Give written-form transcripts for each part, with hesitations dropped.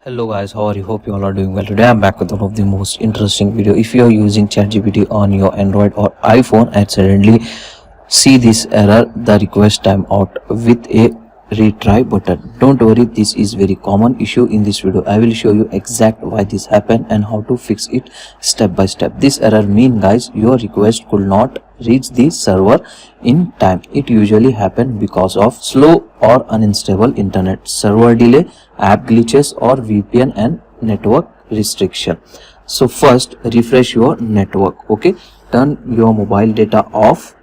Hello guys, how are you? Hope you all are doing well. Today I'm back with one of the most interesting video. If you are using ChatGPT on your Android or iPhone and suddenly see this error, the request timeout with a retry button, don't worry, this is very common issue. In this video I will show you exact why this happened and how to fix it step by step. This error mean guys, your request could not reach the server in time. It usually happen because of slow or unstable internet, server delay, app glitches, or VPN and network restriction. So first, refresh your network. Okay, turn your mobile data off,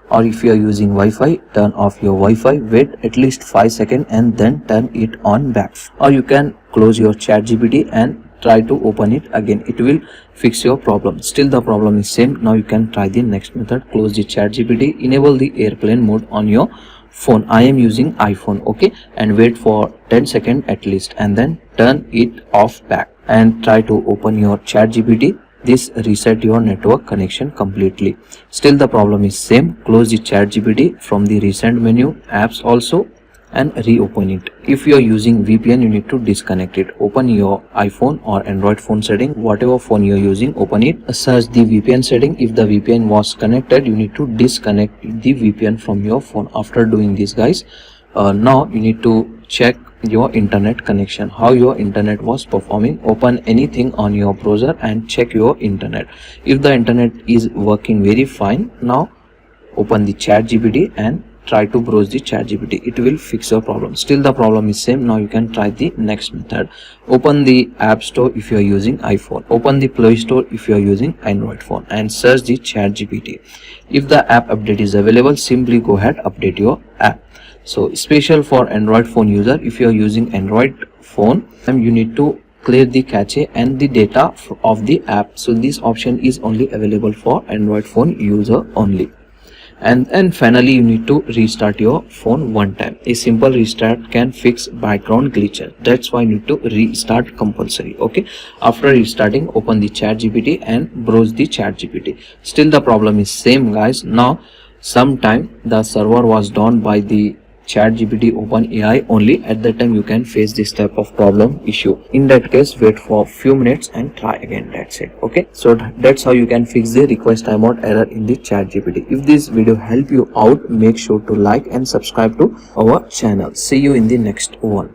or if you are using Wi-Fi, turn off your Wi-Fi, wait at least 5 seconds and then turn it on back. Or you can close your ChatGPT and try to open it again. It will fix your problem. Still the problem is same. Now you can try the next method. Close the ChatGPT, enable the airplane mode on your phone. I am using iPhone. Okay, and wait for 10 seconds at least and then turn it off back and try to open your ChatGPT. This reset your network connection completely. Still the problem is same. Close the ChatGPT from the recent menu, apps also, and reopen it. If you are using VPN, you need to disconnect it. Open your iPhone or Android phone setting, whatever phone you are using, open it. Search the VPN setting. If the VPN was connected, you need to disconnect the VPN from your phone. After doing this guys, now you need to check your internet connection, how your internet was performing. Open anything on your browser and check your internet. If the internet is working very fine, now open the ChatGPT and try to browse the ChatGPT. It will fix your problem. Still the problem is same. Now you can try the next method. Open the App Store if you are using iPhone. Open the Play Store if you are using Android phone and search the ChatGPT. If the app update is available, simply go ahead, update your app. So special for Android phone user, if you are using Android phone, you need to clear the cache and the data of the app. So this option is only available for Android phone user only. And finally you need to restart your phone one time. A simple restart can fix background glitches. That's why you need to restart compulsory. Okay, after restarting, open the ChatGPT and browse the ChatGPT. Still the problem is same guys. Now sometime the server was down by the ChatGPT OpenAI only. At that time you can face this type of problem issue. In that case, wait for few minutes and try again. That's it. Okay, so that's how you can fix the request timeout error in the ChatGPT. If this video helped you out, make sure to like and subscribe to our channel. See you in the next one.